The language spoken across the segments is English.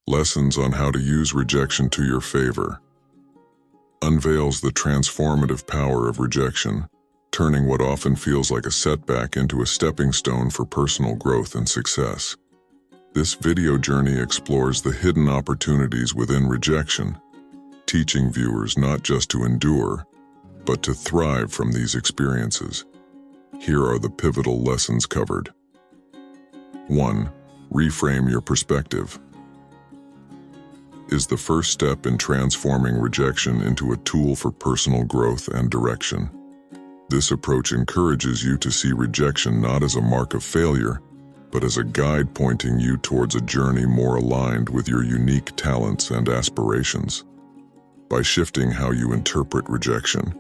Lessons on how to use rejection to your favor. Unveils the transformative power of rejection, turning what often feels like a setback into a stepping stone for personal growth and success. This video journey explores the hidden opportunities within rejection, teaching viewers not just to endure, but to thrive from these experiences. Here are the pivotal lessons covered. 1. Reframe your perspective. Is the first step in transforming rejection into a tool for personal growth and direction. This approach encourages you to see rejection not as a mark of failure, but as a guide pointing you towards a journey more aligned with your unique talents and aspirations. By shifting how you interpret rejection,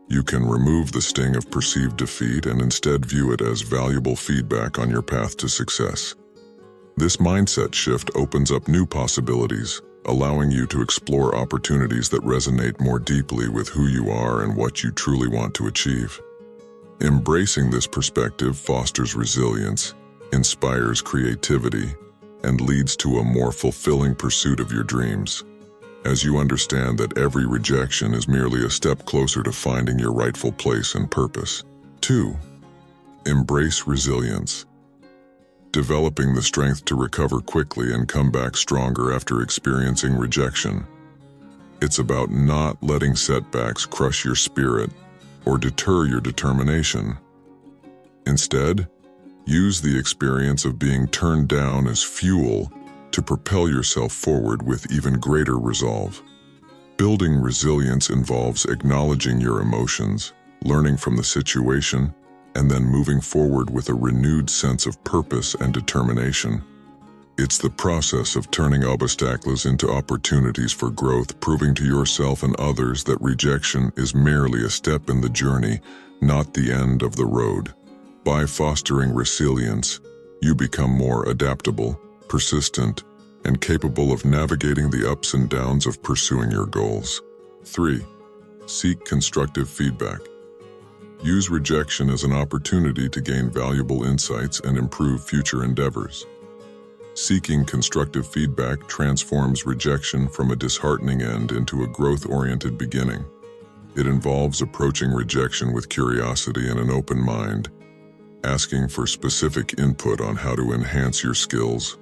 you can remove the sting of perceived defeat and instead view it as valuable feedback on your path to success. This mindset shift opens up new possibilities, allowing you to explore opportunities that resonate more deeply with who you are and what you truly want to achieve. Embracing this perspective fosters resilience, inspires creativity, and leads to a more fulfilling pursuit of your dreams, as you understand that every rejection is merely a step closer to finding your rightful place and purpose. 2. Embrace resilience. Developing the strength to recover quickly and come back stronger after experiencing rejection. It's about not letting setbacks crush your spirit or deter your determination. Instead, use the experience of being turned down as fuel to propel yourself forward with even greater resolve. Building resilience involves acknowledging your emotions, learning from the situation, and then moving forward with a renewed sense of purpose and determination. It's the process of turning obstacles into opportunities for growth, proving to yourself and others that rejection is merely a step in the journey, not the end of the road. By fostering resilience, you become more adaptable, persistent, and capable of navigating the ups and downs of pursuing your goals. 3. Seek constructive feedback. Use rejection as an opportunity to gain valuable insights and improve future endeavors. Seeking constructive feedback transforms rejection from a disheartening end into a growth-oriented beginning. It involves approaching rejection with curiosity and an open mind, asking for specific input on how to enhance your skills,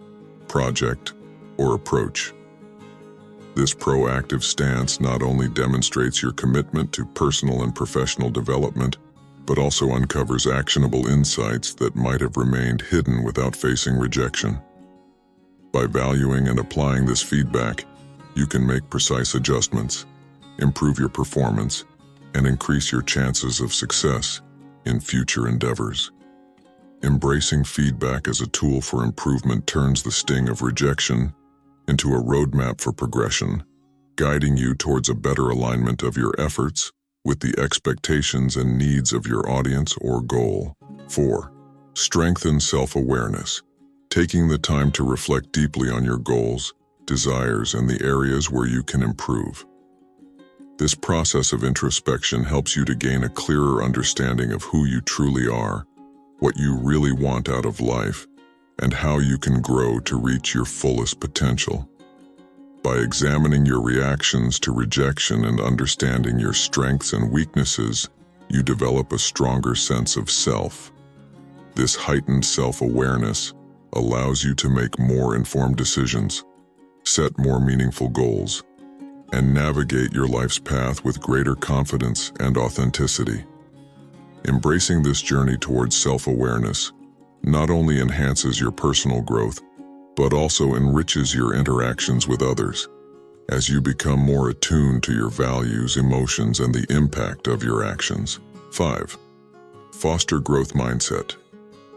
project, or approach. This proactive stance not only demonstrates your commitment to personal and professional development, but also uncovers actionable insights that might have remained hidden without facing rejection. By valuing and applying this feedback, you can make precise adjustments, improve your performance, and increase your chances of success in future endeavors. Embracing feedback as a tool for improvement turns the sting of rejection into a roadmap for progression, guiding you towards a better alignment of your efforts with the expectations and needs of your audience or goal. 4. Strengthen self-awareness. Taking the time to reflect deeply on your goals, desires, and the areas where you can improve. This process of introspection helps you to gain a clearer understanding of who you truly are, what you really want out of life, and how you can grow to reach your fullest potential. By examining your reactions to rejection and understanding your strengths and weaknesses, you develop a stronger sense of self. This heightened self-awareness allows you to make more informed decisions, set more meaningful goals, and navigate your life's path with greater confidence and authenticity. Embracing this journey towards self-awareness not only enhances your personal growth, but also enriches your interactions with others, as you become more attuned to your values, emotions, and the impact of your actions. 5. Foster growth mindset.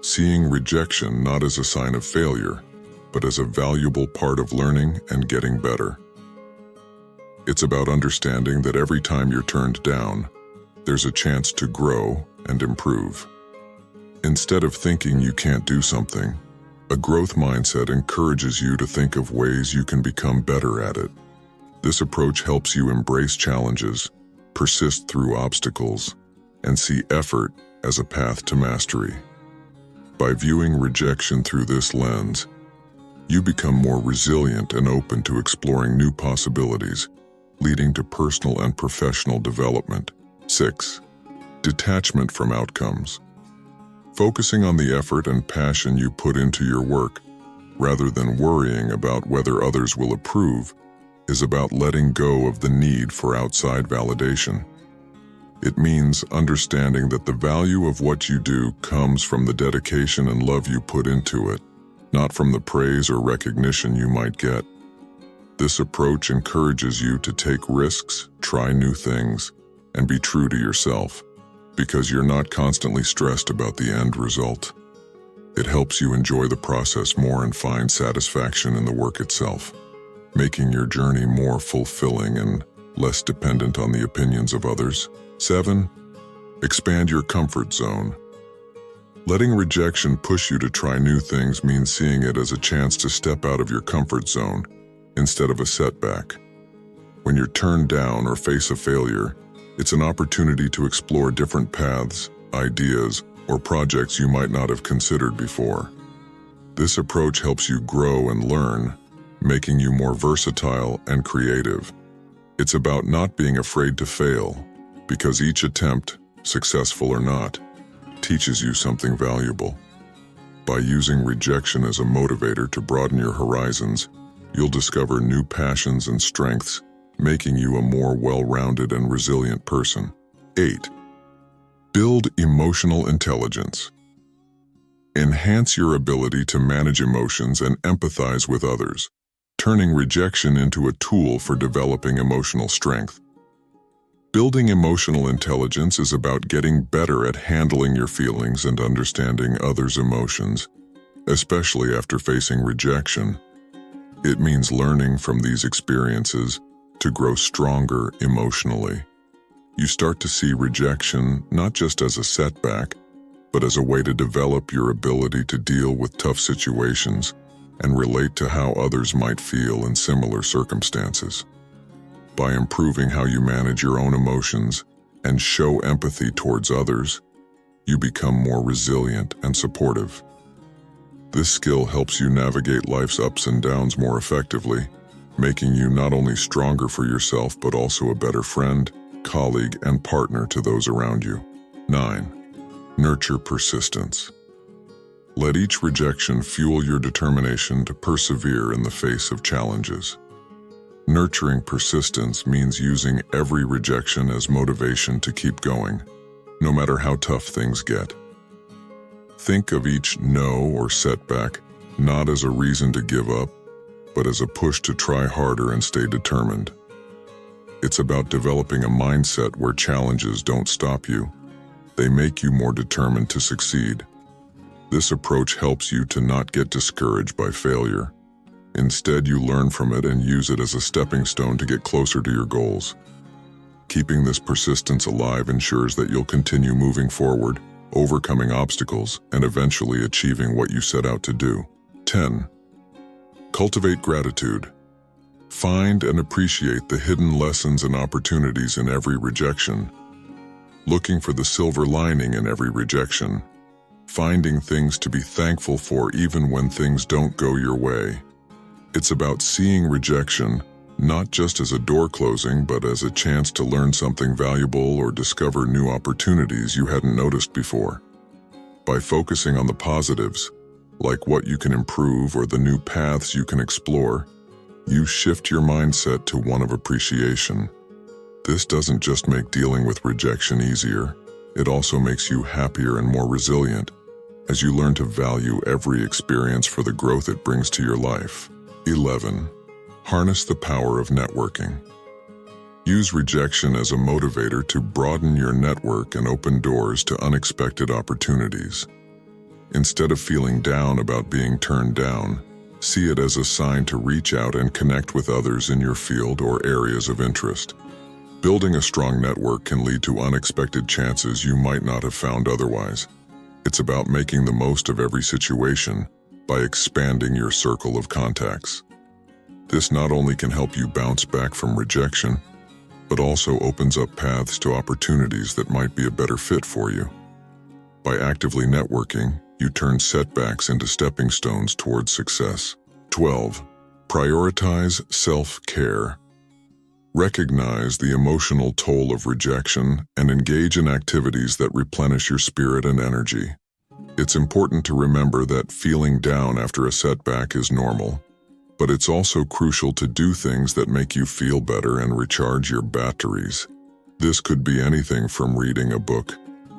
Seeing rejection not as a sign of failure, but as a valuable part of learning and getting better. It's about understanding that every time you're turned down, there's a chance to grow and improve. Instead of thinking you can't do something, a growth mindset encourages you to think of ways you can become better at it. This approach helps you embrace challenges, persist through obstacles, and see effort as a path to mastery. By viewing rejection through this lens, You become more resilient and open to exploring new possibilities, leading to personal and professional development. 6. Detachment from outcomes. Focusing on the effort and passion you put into your work, rather than worrying about whether others will approve, is about letting go of the need for outside validation. It means understanding that the value of what you do comes from the dedication and love you put into it, not from the praise or recognition you might get. This approach encourages you to take risks, try new things, and be true to yourself, because you're not constantly stressed about the end result. It helps you enjoy the process more and find satisfaction in the work itself, making your journey more fulfilling and less dependent on the opinions of others. 7. Expand your comfort zone. Letting rejection push you to try new things means seeing it as a chance to step out of your comfort zone instead of a setback. When you're turned down or face a failure, it's an opportunity to explore different paths, ideas, or projects you might not have considered before. This approach helps you grow and learn, making you more versatile and creative. It's about not being afraid to fail, because each attempt, successful or not, teaches you something valuable. By using rejection as a motivator to broaden your horizons, you'll discover new passions and strengths, making you a more well-rounded and resilient person. 8. Build emotional intelligence. Enhance your ability to manage emotions and empathize with others, turning rejection into a tool for developing emotional strength. Building emotional intelligence is about getting better at handling your feelings and understanding others' emotions, especially after facing rejection. It means learning from these experiences to grow stronger emotionally. You start to see rejection not just as a setback, but as a way to develop your ability to deal with tough situations and relate to how others might feel in similar circumstances. By improving how you manage your own emotions and show empathy towards others, you become more resilient and supportive. This skill helps you navigate life's ups and downs more effectively, making you not only stronger for yourself but also a better friend, colleague, and partner to those around you. 9. Nurture persistence. Let each rejection fuel your determination to persevere in the face of challenges. Nurturing persistence means using every rejection as motivation to keep going, no matter how tough things get. Think of each no or setback not as a reason to give up, but as a push to try harder and stay determined. It's about developing a mindset where challenges don't stop you. They make you more determined to succeed. This approach helps you to not get discouraged by failure. Instead, you learn from it and use it as a stepping stone to get closer to your goals. Keeping this persistence alive ensures that you'll continue moving forward, overcoming obstacles, and eventually achieving what you set out to do. 10. Cultivate gratitude. Find and appreciate the hidden lessons and opportunities in every rejection. Looking for the silver lining in every rejection. Finding things to be thankful for even when things don't go your way. It's about seeing rejection not just as a door closing, but as a chance to learn something valuable or discover new opportunities you hadn't noticed before. By focusing on the positives, like what you can improve or the new paths you can explore, you shift your mindset to one of appreciation. This doesn't just make dealing with rejection easier, it also makes you happier and more resilient as you learn to value every experience for the growth it brings to your life. 11. Harness the power of networking. Use rejection as a motivator to broaden your network and open doors to unexpected opportunities. Instead of feeling down about being turned down, see it as a sign to reach out and connect with others in your field or areas of interest. Building a strong network can lead to unexpected chances you might not have found otherwise. It's about making the most of every situation by expanding your circle of contacts. This not only can help you bounce back from rejection, but also opens up paths to opportunities that might be a better fit for you. By actively networking, you turn setbacks into stepping stones towards success. 12. Prioritize self-care. Recognize the emotional toll of rejection and engage in activities that replenish your spirit and energy. It's important to remember that feeling down after a setback is normal, but it's also crucial to do things that make you feel better and recharge your batteries. This could be anything from reading a book,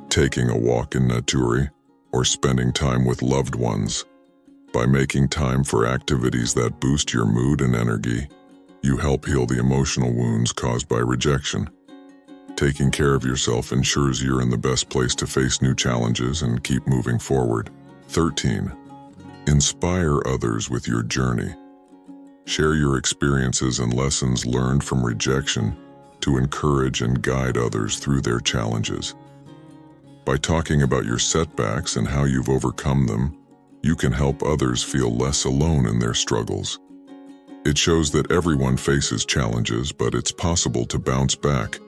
taking a walk in nature, or spending time with loved ones. By making time for activities that boost your mood and energy, you help heal the emotional wounds caused by rejection. Taking care of yourself ensures you're in the best place to face new challenges and keep moving forward. 13. Inspire others with your journey. Share your experiences and lessons learned from rejection to encourage and guide others through their challenges. By talking about your setbacks and how you've overcome them, you can help others feel less alone in their struggles. It shows that everyone faces challenges, but it's possible to bounce back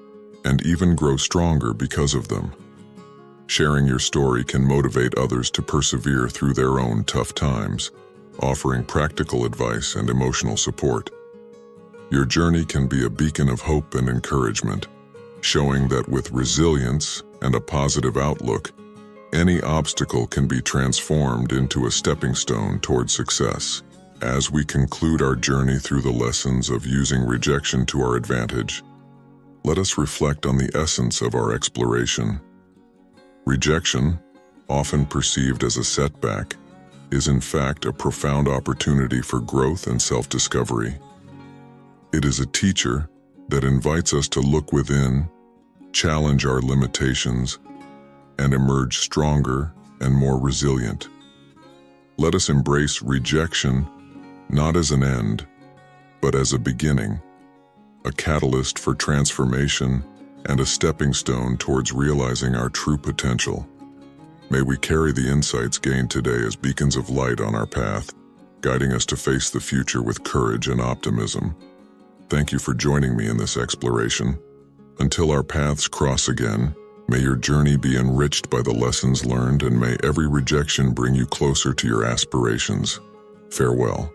and even grow stronger because of them. Sharing your story can motivate others to persevere through their own tough times, offering practical advice and emotional support. Your journey can be a beacon of hope and encouragement, showing that with resilience and a positive outlook, any obstacle can be transformed into a stepping stone toward success. As we conclude our journey through the lessons of using rejection to our advantage, let us reflect on the essence of our exploration. Rejection, often perceived as a setback, is in fact a profound opportunity for growth and self-discovery. It is a teacher that invites us to look within, challenge our limitations, and emerge stronger and more resilient. Let us embrace rejection not as an end, but as a beginning, a catalyst for transformation and a stepping stone towards realizing our true potential. May we carry the insights gained today as beacons of light on our path, guiding us to face the future with courage and optimism. Thank you for joining me in this exploration. Until our paths cross again, may your journey be enriched by the lessons learned, and may every rejection bring you closer to your aspirations. Farewell.